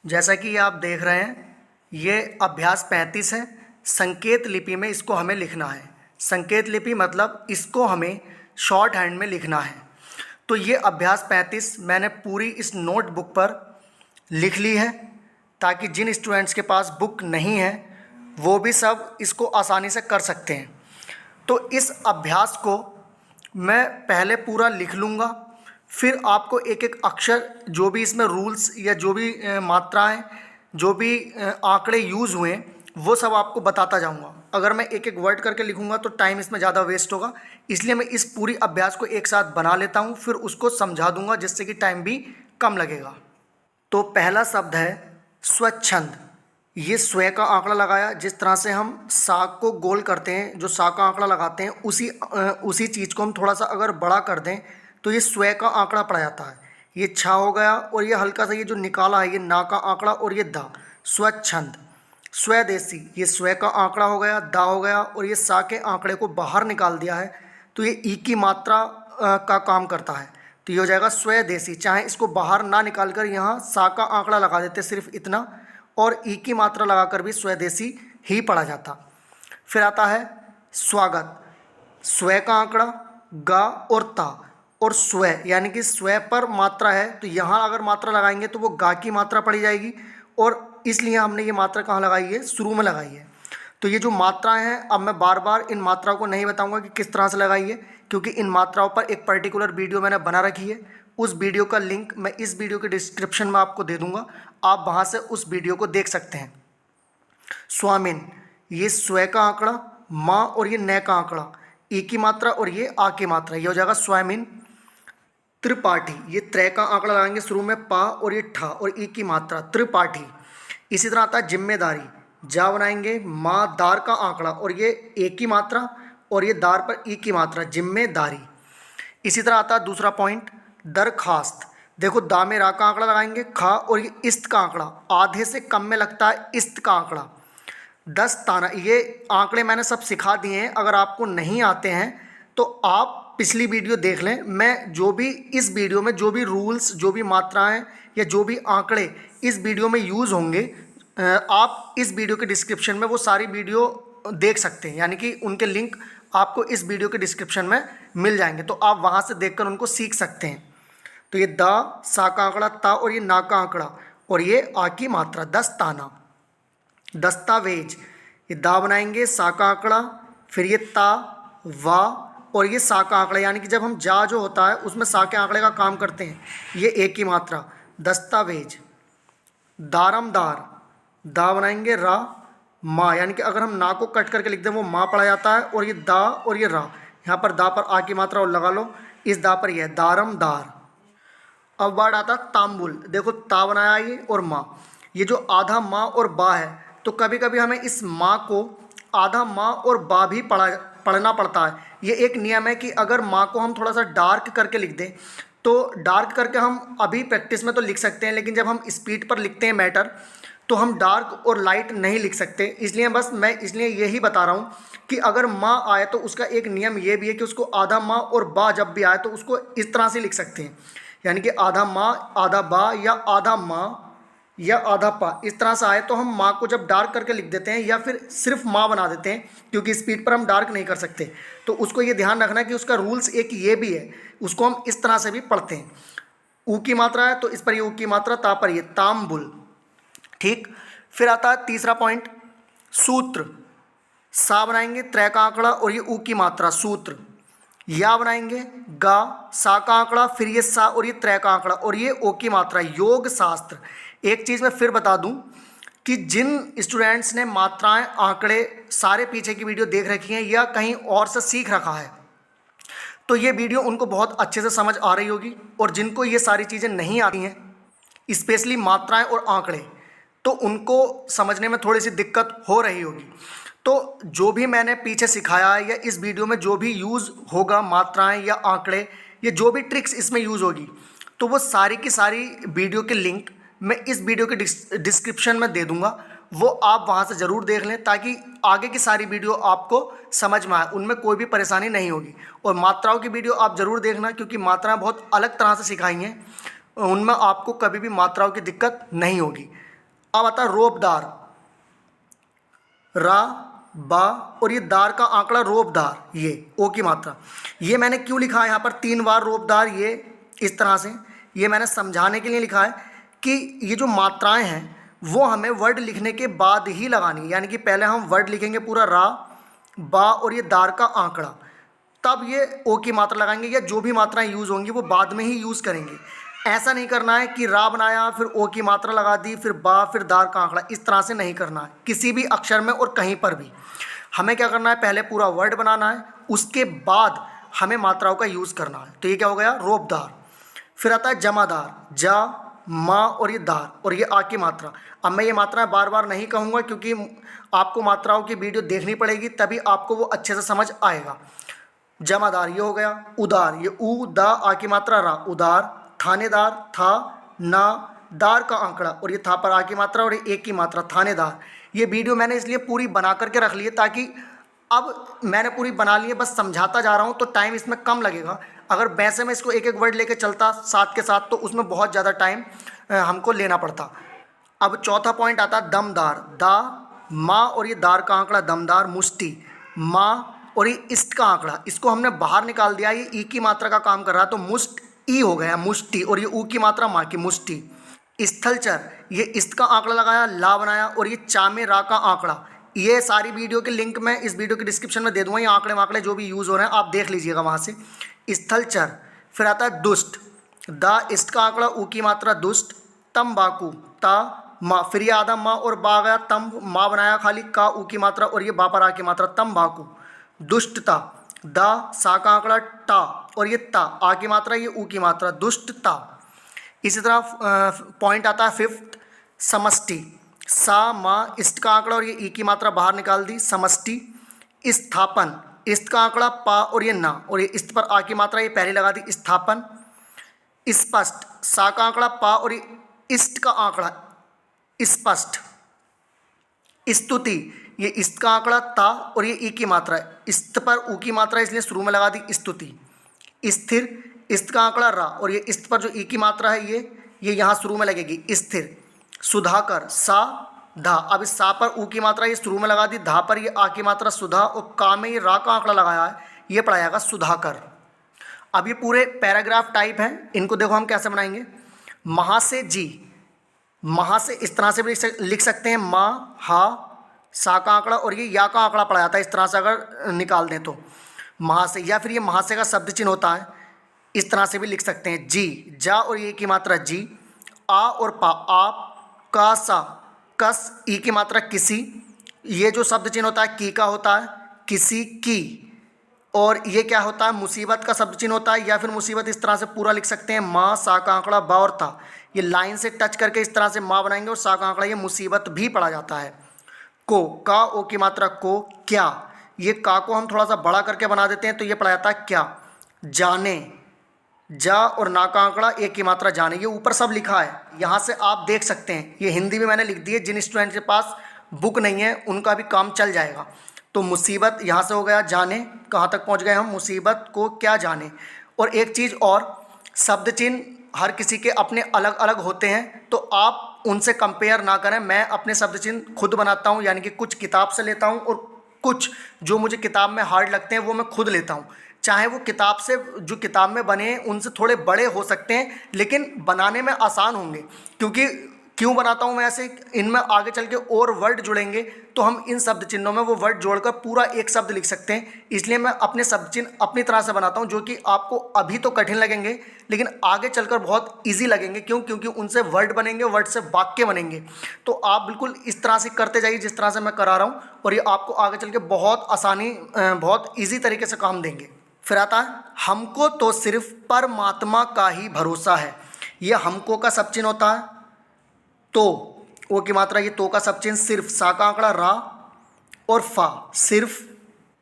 जैसा कि आप देख रहे हैं, ये अभ्यास 35 है। संकेत लिपि में इसको हमें लिखना है। संकेत लिपि मतलब इसको हमें शॉर्ट हैंड में लिखना है। तो ये अभ्यास 35 मैंने पूरी इस नोटबुक पर लिख ली है, ताकि जिन स्टूडेंट्स के पास बुक नहीं है वो भी सब इसको आसानी से कर सकते हैं। तो इस अभ्यास को मैं पहले पूरा लिख लूँगा, फिर आपको एक एक अक्षर, जो भी इसमें रूल्स या जो भी मात्राएं, जो भी आंकड़े यूज़ हुए वो सब आपको बताता जाऊंगा। अगर मैं एक एक वर्ड करके लिखूंगा तो टाइम इसमें ज़्यादा वेस्ट होगा, इसलिए मैं इस पूरी अभ्यास को एक साथ बना लेता हूं, फिर उसको समझा दूंगा, जिससे कि टाइम भी कम लगेगा। तो पहला शब्द है स्वच्छंद। ये स्व का आंकड़ा लगाया। जिस तरह से हम सा को गोल करते हैं, जो सा का आंकड़ा लगाते हैं, उसी चीज़ को हम थोड़ा सा अगर बड़ा कर दें तो ये स्व का आंकड़ा पड़ जाता है। ये छा हो गया, और ये हल्का सा ये जो निकाला है ये ना का आंकड़ा, और ये दा। स्वच्छंद। स्वदेशी, ये स्व का आंकड़ा हो गया, दा हो गया, और ये सा के आंकड़े को बाहर निकाल दिया है तो ये ई की मात्रा का काम करता है। तो ये हो जाएगा स्वदेशी। चाहे इसको बाहर ना निकाल कर यहाँ सा का आंकड़ा लगा देते, सिर्फ इतना, और ई की मात्रा लगाकर भी स्वदेशी ही पढ़ा जाता। फिर आता है स्वागत। स्व का आंकड़ा, गा और ता, और स्व यानी कि स्व पर मात्रा है, तो यहाँ अगर मात्रा लगाएंगे तो वो गा की मात्रा पड़ी जाएगी, और इसलिए हमने ये मात्रा कहाँ लगाई है, शुरू में लगाई है। तो ये जो मात्राएं हैं, अब मैं बार बार इन मात्राओं को नहीं बताऊंगा कि किस तरह से लगाई है, क्योंकि इन मात्राओं पर एक पर्टिकुलर वीडियो मैंने बना रखी है। उस वीडियो का लिंक मैं इस वीडियो के डिस्क्रिप्शन में आपको दे दूंगा, आप वहाँ से उस वीडियो को देख सकते हैं। स्वामिन, ये स्व का आंकड़ा, माँ और ये न का आंकड़ा, ई की मात्रा और ये आ की मात्रा, ये हो जाएगा स्वामिन। त्रिपाठी, ये त्रै का आंकड़ा लगाएंगे शुरू में, पा और ये ठा और ई की मात्रा, त्रिपाठी। इसी तरह आता है जिम्मेदारी। जा बनाएंगे, माँ दार का आंकड़ा और ये ए की मात्रा, और ये दार पर ई की मात्रा, जिम्मेदारी। इसी तरह आता है दूसरा पॉइंट, दरखास्त। देखो, दा में रा का आंकड़ा लगाएंगे, खा और ये इस्त का आंकड़ा, आधे से कम में लगता है इस्त का आंकड़ा। दस्ताना, ये आंकड़े मैंने सब सिखा दिए हैं, अगर आपको नहीं आते हैं तो आप पिछली वीडियो देख लें। मैं जो भी इस वीडियो में जो भी रूल्स, जो भी मात्राएं या जो भी आंकड़े इस वीडियो में यूज़ होंगे, आप इस वीडियो के डिस्क्रिप्शन में वो सारी वीडियो देख सकते हैं, यानी कि उनके लिंक आपको इस वीडियो के डिस्क्रिप्शन में मिल जाएंगे, तो आप वहाँ से देखकर उनको सीख सकते हैं। तो ये दा, सा का आंकड़ा, ता और ये ना का आंकड़ा, और ये आ की मात्रा, दस्ताना। दस्तावेज, ये दा बनाएंगे, सा का आंकड़ा, फिर ये ता, वा और ये सा का आंकड़ा, यानी कि जब हम जा जो होता है उसमें सा के आंकड़े का काम करते हैं, ये एक की मात्रा, दस्तावेज। दारमदार, दा बनाएंगे, रा, माँ, यानी कि अगर हम ना को कट करके लिख दें वो माँ पढ़ा जाता है, और ये दा और ये रा, यहाँ पर दा पर आ की मात्रा और लगा लो, इस दा पर यह है दारमदार। अब वर्ड आता तांबुल। देखो, ता बनाया ये और माँ, ये जो आधा माँ और बा है, तो कभी कभी हमें इस माँ को आधा माँ और बा भी पढ़ना पड़ता है। ये एक नियम है कि अगर माँ को हम थोड़ा सा डार्क करके लिख दें, तो डार्क करके हम अभी प्रैक्टिस में तो लिख सकते हैं, लेकिन जब हम स्पीड पर लिखते हैं मैटर, तो हम डार्क और लाइट नहीं लिख सकते। इसलिए बस मैं यही बता रहा हूँ कि अगर माँ आए तो उसका एक नियम ये भी है कि उसको आधा माँ और बा जब भी आए तो उसको इस तरह से लिख सकते हैं, यानी कि आधा माँ आधा बा, या आधा माँ या आधा पा, इस तरह से आए तो हम माँ को जब डार्क करके लिख देते हैं, या फिर सिर्फ माँ बना देते हैं, क्योंकि स्पीड पर हम डार्क नहीं कर सकते। तो उसको ये ध्यान रखना कि उसका रूल्स एक ये भी है, उसको हम इस तरह से भी पढ़ते हैं। ऊ की मात्रा है तो इस पर ये ऊ की मात्रा, ता पर ये तांबुल। ठीक। फिर आता है तीसरा पॉइंट, सूत्र। सा बनाएंगे, त्रै का आंकड़ा और ये ऊ की मात्रा, सूत्र। या बनाएंगे, गा, सा का आंकड़ा, फिर ये सा और ये त्रै का आंकड़ा, और ये ओ की मात्रा, योग शास्त्र। एक चीज़ मैं फिर बता दूं कि जिन स्टूडेंट्स ने मात्राएं, आंकड़े सारे पीछे की वीडियो देख रखी हैं या कहीं और से सीख रखा है, तो ये वीडियो उनको बहुत अच्छे से समझ आ रही होगी, और जिनको ये सारी चीज़ें नहीं आती हैं, स्पेशली मात्राएं और आंकड़े, तो उनको समझने में थोड़ी सी दिक्कत हो रही होगी। तो जो भी मैंने पीछे सिखाया है या इस वीडियो में जो भी यूज़ होगा, मात्राएं या आंकड़े, या जो भी ट्रिक्स इसमें यूज़ होगी, तो वो सारी की सारी वीडियो के लिंक मैं इस वीडियो के डिस्क्रिप्शन में दे दूंगा, वो आप वहाँ से ज़रूर देख लें, ताकि आगे की सारी वीडियो आपको समझ में आए, उनमें कोई भी परेशानी नहीं होगी। और मात्राओं की वीडियो आप ज़रूर देखना, क्योंकि मात्राएँ बहुत अलग तरह से सिखाई हैं, उनमें आपको कभी भी मात्राओं की दिक्कत नहीं होगी। अब आता है रोबदार, रा बा और ये दार का आंकड़ा रोबदार, ये ओ की मात्रा। ये मैंने क्यों लिखा है यहाँ पर 3 बार रोबदार, ये इस तरह से, ये मैंने समझाने के लिए लिखा है कि ये जो मात्राएं हैं वो हमें वर्ड लिखने के बाद ही लगानी, यानी कि पहले हम वर्ड लिखेंगे पूरा रा बा और ये दार का आंकड़ा, तब ये ओ की मात्रा लगाएंगे, या जो भी मात्राएं यूज़ होंगी वो बाद में ही यूज़ करेंगे। ऐसा नहीं करना है कि रा बनाया फिर ओ की मात्रा लगा दी फिर बा फिर दार का आंकड़ा, इस तरह से नहीं करना है किसी भी अक्षर में और कहीं पर भी। हमें क्या करना है, पहले पूरा वर्ड बनाना है, उसके बाद हमें मात्राओं का यूज़ करना है। तो ये क्या हो गया, रोबदार। फिर आता है जमादार, जा माँ और ये दार और ये आ की मात्रा। अब मैं ये मात्राएं बार बार नहीं कहूँगा क्योंकि आपको मात्राओं की वीडियो देखनी पड़ेगी, तभी आपको वो अच्छे से समझ आएगा। जमादार ये हो गया, उदार ये ऊ दा आ की मात्रा रा, उदार। थानेदार था ना दार का आंकड़ा और ये था पर आ की मात्रा और ये एक की मात्रा, थानेदार। ये वीडियो मैंने इसलिए पूरी बना करके रख ली है ताकि अब मैंने पूरी बना ली है, बस समझाता जा रहा हूँ तो टाइम इसमें कम लगेगा। अगर वैसे मैं इसको एक एक वर्ड लेके चलता साथ के साथ तो उसमें बहुत ज़्यादा टाइम हमको लेना पड़ता। अब चौथा पॉइंट आता है दमदार, दा माँ और ये दार का आंकड़ा दमदार। मुष्टि माँ और ये इष्ट का आंकड़ा, इसको हमने बाहर निकाल दिया, ये ई की मात्रा का काम कर रहा है तो मुष्ट ई हो गया मुष्टि और ये ऊ की मात्रा माँ की मुष्टि। स्थलचर ये इष्ट का आंकड़ा लगाया, ला बनाया और ये चा में रा का आंकड़ा। ये सारी वीडियो के लिंक मैं इस वीडियो के डिस्क्रिप्शन में दे दूंगा, ये आंकड़े वांकड़े जो भी यूज़ हो रहे हैं आप देख लीजिएगा वहाँ से। स्थलचर। फिर आता है दुष्ट, दा इष्ट का आंकड़ा ऊ की मात्रा दुष्ट। तम्बाकू ता माँ, फिर ये आधा माँ और बा गया, तम माँ बनाया खाली, का ऊ की मात्रा और ये बा पर आ की मात्रा, तम्बाकू। दुष्टता दा सा का आंकड़ा टा और ये ता आ की मात्रा ये ऊ की मात्रा, दुष्टता। इसी तरह पॉइंट आता है फिफ्थ समष्टि, सा माँ इष्ट का आंकड़ा और ये ई की मात्रा बाहर निकाल दी, समष्टि। स्थापन इष्ट का आंकड़ा पा और ये ना और ये इष्ट पर आ की मात्रा ये पहले लगा दी, स्थापन। स्पष्ट सा का आंकड़ा पा और ये इष्ट का आंकड़ा स्पष्ट। स्तुति ये इष्ट का आंकड़ा ता और ये ई की मात्रा है, इष्ट पर ऊ की मात्रा इसलिए शुरू में लगा दी, स्तुति। स्थिर इष्ट का आंकड़ा रा और ये इष्ट पर जो ई की मात्रा है ये यहाँ शुरू में लगेगी, स्थिर। सुधाकर सा धा, अब इस सा पर ऊ की मात्रा ये शुरू में लगा दी, धा पर ये आ की मात्रा सुधा और का में ये रा का आंकड़ा लगाया है, ये पढ़ाएगा सुधाकर। अब ये पूरे पैराग्राफ टाइप हैं, इनको देखो हम कैसे बनाएंगे। महा से जी, महा से इस तरह से भी लिख सकते हैं, माँ हा सा का आंकड़ा और ये या का आंकड़ा पढ़ा जाता है, इस तरह से अगर निकाल दें तो महा से, या फिर ये महा से का शब्द चिन्ह होता है, इस तरह से भी लिख सकते हैं। जी जा और ये की मात्रा जी, आ और पा आप, का सा कस, ई की मात्रा किसी, ये जो शब्द चिन्ह होता है की का होता है, किसी की। और ये क्या होता है, मुसीबत का शब्द चिन्ह होता है, या फिर मुसीबत इस तरह से पूरा लिख सकते हैं, माँ सा का आंकड़ा बा और था, ये लाइन से टच करके इस तरह से माँ बनाएंगे और सा का आंकड़ा ये मुसीबत भी पढ़ा जाता है। को का ओ की मात्रा को, क्या ये का को हम थोड़ा सा बड़ा करके बना देते हैं तो ये पढ़ा जाता है क्या। जाने जा और ना का आंकड़ा एक की मात्रा जाने, ये ऊपर सब लिखा है, यहाँ से आप देख सकते हैं, ये हिंदी में मैंने लिख दी है, जिन स्टूडेंट के पास बुक नहीं है उनका भी काम चल जाएगा। तो मुसीबत यहाँ से हो गया, जाने कहाँ तक पहुँच गए हम, मुसीबत को क्या जाने। और एक चीज़ और, शब्द चिन्ह हर किसी के अपने अलग अलग होते हैं तो आप उनसे कंपेयर ना करें। मैं अपने शब्द चिन्ह खुद बनाता हूँ, यानी कि कुछ किताब से लेता हूँ और कुछ जो मुझे किताब में हार्ड लगते हैं वो मैं खुद लेता हूँ। चाहे वो किताब से जो किताब में बने उनसे थोड़े बड़े हो सकते हैं लेकिन बनाने में आसान होंगे, क्योंकि क्यों बनाता हूँ मैं ऐसे, इनमें आगे चल के और वर्ड जुड़ेंगे तो हम इन शब्द चिन्हों में वो वर्ड जोड़कर पूरा एक शब्द लिख सकते हैं। इसलिए मैं अपने शब्द चिन्ह अपनी तरह से बनाता हूँ जो कि आपको अभी तो कठिन लगेंगे लेकिन आगे चलकर बहुत इजी लगेंगे। क्यों? क्योंकि उनसे वर्ड बनेंगे, वर्ड से वाक्य बनेंगे। तो आप बिल्कुल इस तरह से करते जाइए जिस तरह से मैं करा रहा हूँ और ये आपको आगे चल के बहुत आसानी बहुत ईजी तरीके से काम देंगे। फिर आता है हमको तो सिर्फ परमात्मा का ही भरोसा है। ये हमको का सब चिन्ह होता है, तो ओ की मात्रा ये तो का सब चिन्ह, सिर्फ सा का आंकड़ा रा और फा, सिर्फ।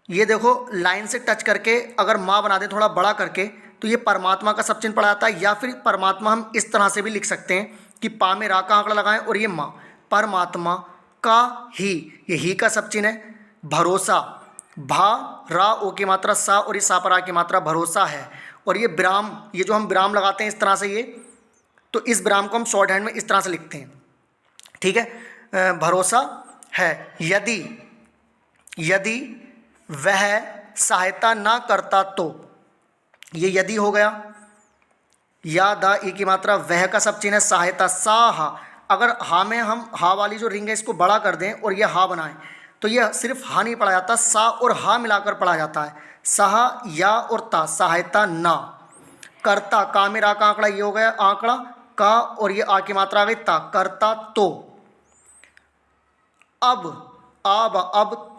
ये देखो लाइन से टच करके अगर माँ बना दें थोड़ा बड़ा करके तो ये परमात्मा का सब चिन्ह पड़ा जाता है। या फिर परमात्मा हम इस तरह से भी लिख सकते हैं कि पा में रा का आंकड़ा लगाएं और ये माँ, परमात्मा का ही, ये ही का सब चिन्ह है। भरोसा भा रा ओ की मात्रा सा और ये सा पर आ की मात्रा भरोसा है। और ये विराम, ये जो हम विराम लगाते हैं इस तरह से, ये तो इस विराम को हम शॉर्ट हैंड में इस तरह से लिखते हैं, ठीक है, भरोसा है। यदि यदि वह सहायता ना करता तो, ये यदि हो गया, या द ई की मात्रा, वह का सब चिन्ह है, सहायता सा हा। अगर हा में हम हा वाली जो रिंग है इसको बड़ा कर दें और ये हा बनाएं तो ये सिर्फ हा नहीं पढ़ा जाता, सा और हा मिलाकर पढ़ा जाता है। सहा या और ता, सहायता ना। करता, का में रा का आंकड़ा ये हो गया आंकड़ा का, और ये आ की मात्रा आ गई ता, करता तो। अब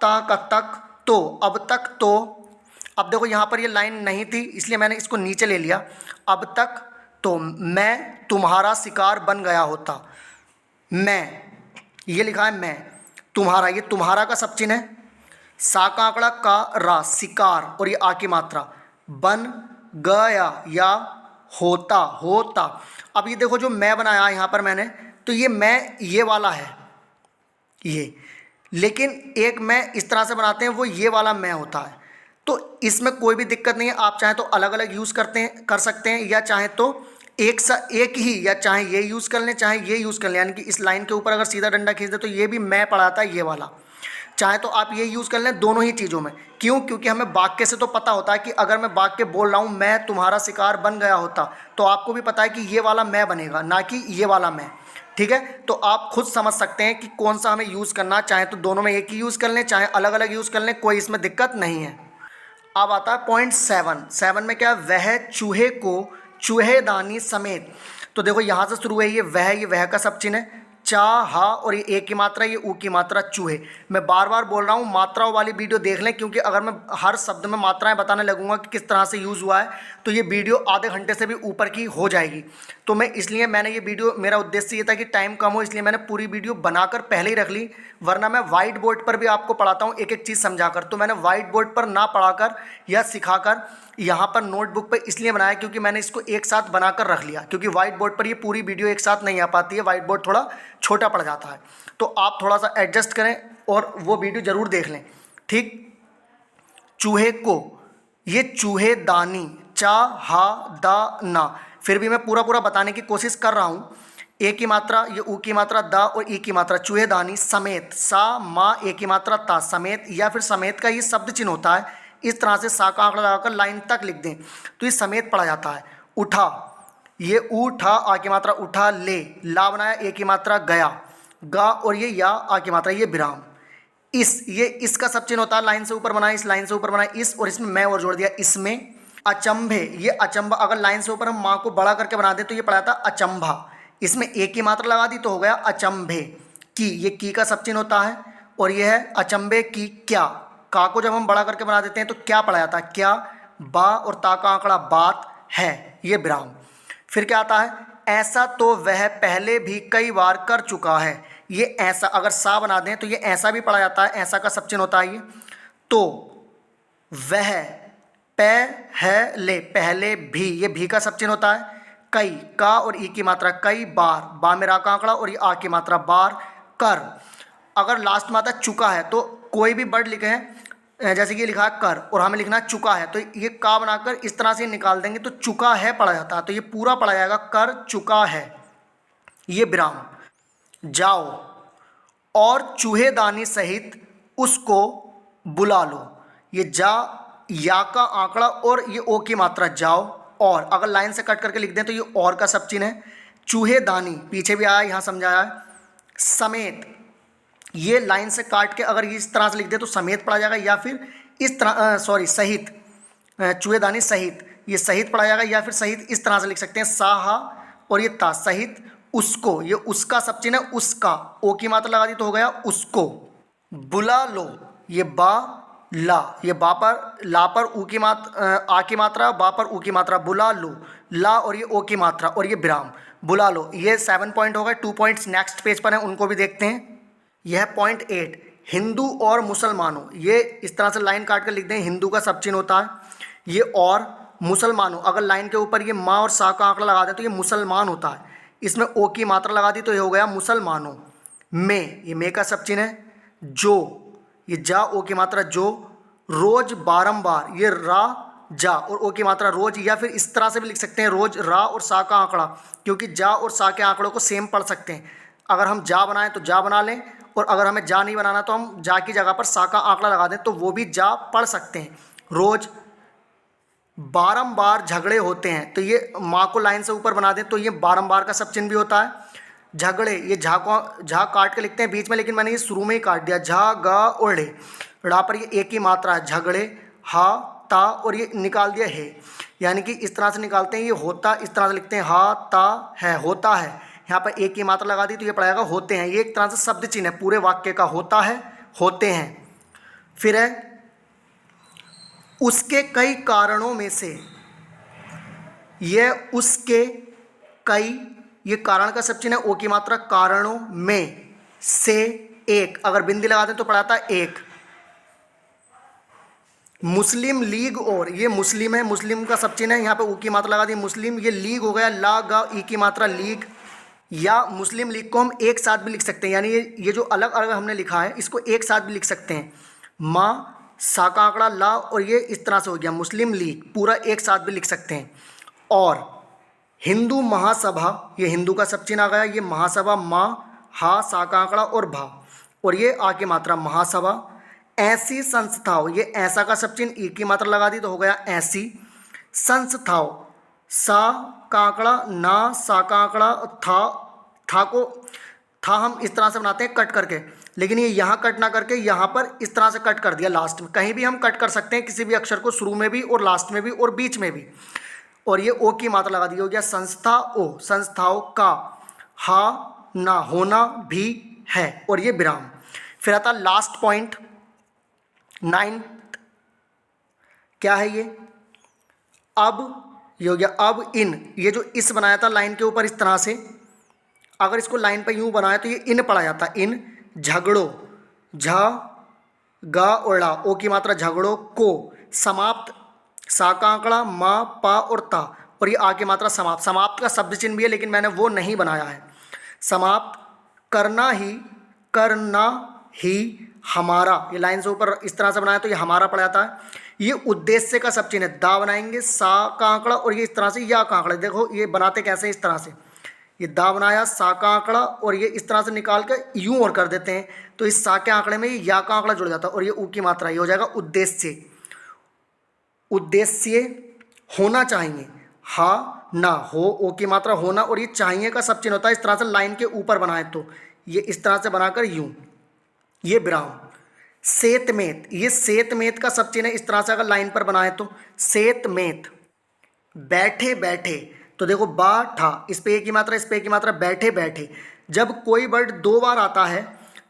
ता का तक, तो अब तक तो। अब देखो यहाँ पर ये लाइन नहीं थी इसलिए मैंने इसको नीचे ले लिया। अब तक तो मैं तुम्हारा शिकार बन गया होता। मैं, ये लिखा है मैं, तुम्हारा, ये तुम्हारा का सब चिन्ह है, सा का आंकड़ा का रा, शिकार, और ये आ की मात्रा, बन गया या होता, होता। अब ये देखो जो मैं बनाया यहाँ पर मैंने, तो ये मैं ये वाला है ये, लेकिन एक मैं इस तरह से बनाते हैं वो ये वाला मैं होता है। तो इसमें कोई भी दिक्कत नहीं है, आप चाहें तो अलग अलग यूज़ कर सकते हैं, या चाहें तो एक ही, या चाहे ये यूज़ कर लें चाहे ये यूज़ कर लें। यानी कि इस लाइन के ऊपर अगर सीधा डंडा खींच दे तो ये भी मैं पढ़ाता है ये वाला, चाहे तो आप ये यूज़ कर लें दोनों ही चीज़ों में। क्यों? क्योंकि हमें वाक्य से तो पता होता है कि अगर मैं वाक्य बोल रहा हूँ मैं तुम्हारा शिकार बन गया होता, तो आपको भी पता है कि ये वाला मैं बनेगा, ना कि ये वाला मैं। ठीक है, तो आप खुद समझ सकते हैं कि कौन सा हमें यूज़ करना, चाहे तो दोनों में एक ही यूज़ कर लें चाहे अलग अलग यूज़ कर लें, कोई इसमें दिक्कत नहीं है। अब आता है पॉइंट 7 में क्या, वह चूहे को चूहेदानी समेत। तो देखो यहाँ से शुरू है, ये वह का सब चिन्ह है, चाहा, और ये ए की मात्रा, ये ऊ की मात्रा, चूहे। मैं बार बार बोल रहा हूँ मात्राओं वाली वीडियो देख लें, क्योंकि अगर मैं हर शब्द में मात्राएं बताने लगूंगा कि किस तरह से यूज़ हुआ है तो ये वीडियो आधे घंटे से भी ऊपर की हो जाएगी। तो मैंने ये वीडियो, मेरा उद्देश्य ये था कि टाइम कम हो, इसलिए मैंने पूरी वीडियो बनाकर पहले ही रख ली, वरना मैं वाइट बोर्ड पर भी आपको पढ़ाता हूँ एक एक चीज़ समझाकर। तो मैंने वाइट बोर्ड पर ना पढ़ाकर या सिखाकर यहाँ पर नोटबुक पे इसलिए बनाया क्योंकि मैंने इसको एक साथ बनाकर रख लिया, क्योंकि वाइट बोर्ड पर ये पूरी वीडियो एक साथ नहीं आ पाती है, वाइट बोर्ड थोड़ा छोटा पड़ जाता है। तो आप थोड़ा सा एडजस्ट करें और वो वीडियो ज़रूर देख लें। ठीक, चूहे को, ये चूहेदानी, चा हा दा ना, फिर भी मैं पूरा बताने की कोशिश कर रहा हूँ। ए की मात्रा, ये ऊ की मात्रा, दा और ई की मात्रा, चूहेदानी समेत, सा मा ए की मात्रा ता, समेत, या फिर समेत का ये शब्द चिन्ह होता है। इस तरह से सा का आंकड़ा लगाकर लाइन तक लिख दें तो ये समेत पढ़ा जाता है। उठा, ये उठा, आ की मात्रा उठा, ले, ला बनाया, ए की मात्रा गया, गा, और ये या, आ की मात्रा, ये विराम। ये इसका सब चिन्ह होता है, लाइन से ऊपर बनाए, इस लाइन से ऊपर बनाए इस, और इसमें मैं और जोड़ दिया इसमें। अचंभे, ये अचंभा, अगर लाइन से ऊपर हम माँ को बड़ा करके बना दे तो ये पढ़ा था अचंभा, इसमें एक की मात्रा लगा दी तो हो गया अचंभे की, ये की का सब चिन्ह होता है, और ये है अचंभे की क्या। का को जब हम बड़ा करके बना देते हैं तो क्या पढ़ा जाता है, क्या, बा, और ता का आंकड़ा बात है, ये विराम। फिर क्या आता है, ऐसा तो वह पहले भी कई बार कर चुका है, ये ऐसा, अगर सा बना दें तो ये ऐसा भी पढ़ा जाता है, ऐसा का सब चिन्ह होता है ये। तो वह पहले, पहले भी, ये भी का सब चिन्ह होता है, कई, का और ई की मात्रा, कई बार, बा में रा का आंकड़ा और ये आ की मात्रा, बार, कर। अगर लास्ट में आता चुका है तो कोई भी वर्ड लिखे हैं, जैसे कि लिखा है कर और हमें लिखना है चुका है, तो ये का बनाकर इस तरह से निकाल देंगे तो चुका है पढ़ा जाता है, तो ये पूरा पढ़ा जाएगा कर चुका है, ये विराम। जाओ और चूहेदानी सहित उसको बुला लो, ये जा, या का आंकड़ा और ये ओ की मात्रा, जाओ, और अगर लाइन से कट करके लिख दें तो ये और का सब चिन्ह है। चूहेदानी पीछे भी आया, यहाँ समझाया है। समेत, ये लाइन से काट के अगर इस तरह से लिख दे तो समेत पढ़ा जाएगा, या फिर इस तरह सहित, चूहेदानी सहित, ये सहित पढ़ा जाएगा, या फिर सहित इस तरह से लिख सकते हैं, साहा और ये ता, सहित उसको, ये उसका सब चिन्ह है, उसका, ओ की मात्रा लगा दी तो हो गया उसको। बुला लो, ये बा, ला, ये बा पर, ला पर ऊ की मात्रा, आ की मात्रा, बा पर ऊ की मात्रा, बुला लो, ला और ये ओ की मात्रा और ये विराम, बुला लो। ये 7 पॉइंट हो गए, 2 पॉइंट्स नेक्स्ट पेज पर हैं, उनको भी देखते हैं। यह पॉइंट 8, हिंदू और मुसलमानों, ये इस तरह से लाइन काट कर लिख दें, हिंदू का सब चिन्ह होता है ये, और मुसलमानों, अगर लाइन के ऊपर ये माँ और सा का आंकड़ा लगा दें तो ये मुसलमान होता है, इसमें ओ की मात्रा लगा दी तो ये हो गया मुसलमानों। में, ये में का सब चिन्ह है। जो, ये जा, ओ की मात्रा जो, रोज बारंबार, ये रा, जा और ओ की मात्रा रोज, या फिर इस तरह से भी लिख सकते हैं रोज, रा और सा का आंकड़ा, क्योंकि जा और सा के आंकड़ों को सेम पढ़ सकते हैं। अगर हम जा बनाएं तो जा बना लें, और अगर हमें जा नहीं बनाना तो हम जा की जगह पर सा का आंकड़ा लगा दें तो वो भी जा पढ़ सकते हैं। रोज बारंबार झगड़े होते हैं, तो ये माँ को लाइन से ऊपर बना दें तो ये बारंबार का सब चिन्ह भी होता है। झगड़े, ये झा को झा काट के लिखते हैं बीच में, लेकिन मैंने ये शुरू में ही काट दिया, झा गा और ड़े, ड़ा पर ये एक ही मात्रा है, झगड़े, हा ता, और ये निकाल दिया है, यानी कि इस तरह से निकालते हैं, ये होता, इस तरह से लिखते हैं हा ता है, होता है, यहाँ पर एक ही मात्रा लगा दी तो ये पड़ेगा होते हैं। ये एक तरह से शब्द चिन्ह है पूरे वाक्य का, होता है, होते हैं। फिर है उसके कई कारणों में से, यह उसके कई, ये कारण का सब चिन्ह है, ओ की मात्रा, कारणों में से एक, अगर बिंदी लगा दें तो पढ़ाता है एक। मुस्लिम लीग, और ये मुस्लिम है, मुस्लिम का सब चिन्ह है, यहाँ पे ऊ की मात्रा लगा दी, मुस्लिम, ये लीग हो गया, ला गा ई की मात्रा लीग, या मुस्लिम लीग को हम एक साथ भी लिख सकते हैं, यानी ये जो अलग अलग हमने लिखा है इसको एक साथ भी लिख सकते हैं, माँ सा का आंकड़ा ला, और ये इस तरह से हो गया मुस्लिम लीग, पूरा एक साथ भी लिख सकते हैं। और हिंदू महासभा, ये हिंदू का सब चिन्ह आ गया, ये महासभा, माँ हा सा का आंकड़ा और भा, और ये आ की मात्रा महासभा। ऐसी संस्थाओं, ये ऐसा का सब चिन्ह ई की मात्रा लगा दी तो हो गया ऐसी संस्थाओं, सा का आंकड़ा ना, सा का आंकड़ा था को, था हम इस तरह से बनाते हैं कट करके, लेकिन ये यहाँ कट ना करके यहाँ पर इस तरह से कट कर दिया लास्ट में, कहीं भी हम कट कर सकते हैं किसी भी अक्षर को, शुरू में भी और लास्ट में भी और बीच में भी, और ये ओ की मात्रा लगा दी, हो गया संस्था ओ, संस्थाओं का, हा ना, होना भी है, और ये विराम। फिर आता लास्ट पॉइंट 9, क्या है ये, अब, ये हो गया अब इन, ये जो इस बनाया था लाइन के ऊपर इस तरह से, अगर इसको लाइन पर यूं बनाया तो ये इन पढ़ा जाता, इन, झगड़ों, झा गा और ड़ा, ओ की मात्रा, झगड़ों को, समाप्त, सा का आंकड़ा, मा पा और ता, और ये आ की मात्रा समाप्त, समाप्त का शब्द चिन्ह भी है लेकिन मैंने वो नहीं बनाया है, समाप्त, करना ही हमारा, ये लाइन से ऊपर इस तरह से बनाया तो ये हमारा पड़ जाता है। ये उद्देश्य का सब चिन्ह है, दा बनाएंगे, सा का आंकड़ा, और ये इस तरह से या का आंकड़ा, देखो ये बनाते कैसे, इस तरह से, ये दा बनाया, सा का आंकड़ा, और ये इस तरह से निकाल कर यूं और कर देते हैं तो इस सा के आंकड़े में या का आंकड़ा जुड़ जाता है, और ये ऊ की मात्रा, ये हो जाएगा उद्देश्य। उद्देश्य होना चाहिए, हा ना, हो, ओ की मात्रा होना, और ये चाहिए का सब चिन्ह होता है, इस तरह से लाइन के ऊपर बनाए तो ये इस तरह से बनाकर यूं, ये विराम। सेतमेत, ये सेतमेत का सब चिन्ह है, इस तरह से अगर लाइन पर बनाए तो सेतमेत। बैठे बैठे, तो देखो बा ठा, इस पे एक की मात्रा, इस पे एक की मात्रा, बैठे बैठे, जब कोई वर्ड 2 बार आता है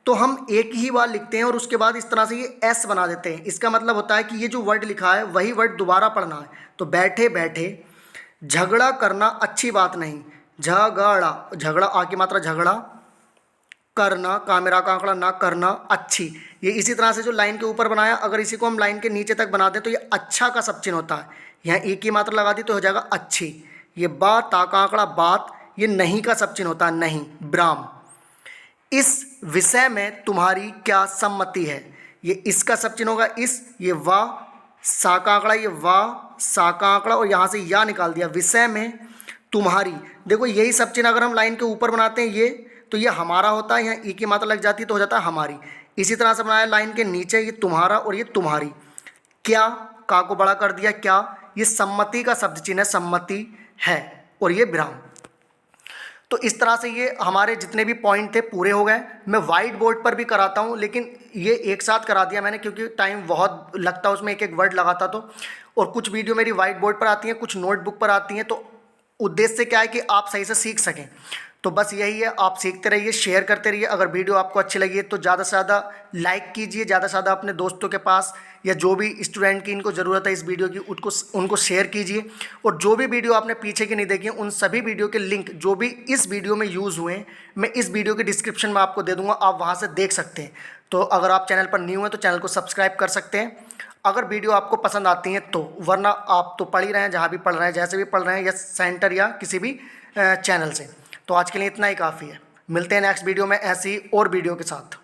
तो हम एक ही बार लिखते हैं और उसके बाद इस तरह से ये एस बना देते हैं, इसका मतलब होता है कि ये जो वर्ड लिखा है वही वर्ड दोबारा पढ़ना है, तो बैठे बैठे। झगड़ा करना अच्छी बात नहीं, झगड़ा, झगड़ा आ की मात्रा, झगड़ा, करना, कामेरा का आंकड़ा ना, करना, अच्छी, ये इसी तरह से जो लाइन के ऊपर बनाया, अगर इसी को हम लाइन के नीचे तक बना दें तो ये अच्छा का सब चिन्ह होता है, यहाँ एक की मात्रा लगा दी तो हो जाएगा अच्छी। ये बा ता का आंकड़ा बात, ये नहीं का सब चिन्ह होता है, नहीं, ब्राह्म। इस विषय में तुम्हारी क्या सम्मति है, ये इसका सब चिन्ह होगा इस, ये वाह सा का आंकड़ा, ये वाह सा का आंकड़ा, और यहाँ से या निकाल दिया, विषय में तुम्हारी, देखो यही सब चिन्ह अगर हम लाइन के ऊपर बनाते हैं ये, तो ये हमारा होता है, यहाँ ई की मात्रा लग जाती है तो हो जाता है हमारी। इसी तरह से बनाया लाइन के नीचे, ये तुम्हारा और ये तुम्हारी। क्या, का को बड़ा कर दिया, क्या, ये सम्मति का शब्द चिन्ह है, सम्मति है, और ये विराम। तो इस तरह से ये हमारे जितने भी पॉइंट थे पूरे हो गए। मैं वाइट बोर्ड पर भी कराता हूँ, लेकिन ये एक साथ करा दिया मैंने क्योंकि टाइम बहुत लगता है उसमें, एक एक वर्ड लगाता तो। और कुछ वीडियो मेरी वाइट बोर्ड पर आती हैं, कुछ नोटबुक पर आती हैं, तो उद्देश्य क्या है कि आप सही से सीख सकें। तो बस यही है, आप सीखते रहिए, शेयर करते रहिए। अगर वीडियो आपको अच्छी लगी है तो ज़्यादा से ज़्यादा लाइक कीजिए, ज़्यादा से ज़्यादा अपने दोस्तों के पास या जो भी स्टूडेंट की इनको ज़रूरत है इस वीडियो की उनको शेयर कीजिए। और जो भी वीडियो आपने पीछे की नहीं देखी उन सभी वीडियो के लिंक जो भी इस वीडियो में यूज़ हुए हैं मैं इस वीडियो के डिस्क्रिप्शन में आपको दे दूँगा, आप वहाँ से देख सकते हैं। तो अगर आप चैनल पर न्यू हैं तो चैनल को सब्सक्राइब कर सकते हैं अगर वीडियो आपको पसंद आती हैं तो, वरना आप तो पढ़ ही रहे हैं, जहाँ भी पढ़ रहे हैं, जैसे भी पढ़ रहे हैं, या सेंटर या किसी भी चैनल से। तो आज के लिए इतना ही काफ़ी है। मिलते हैं नेक्स्ट वीडियो में ऐसी और वीडियो के साथ।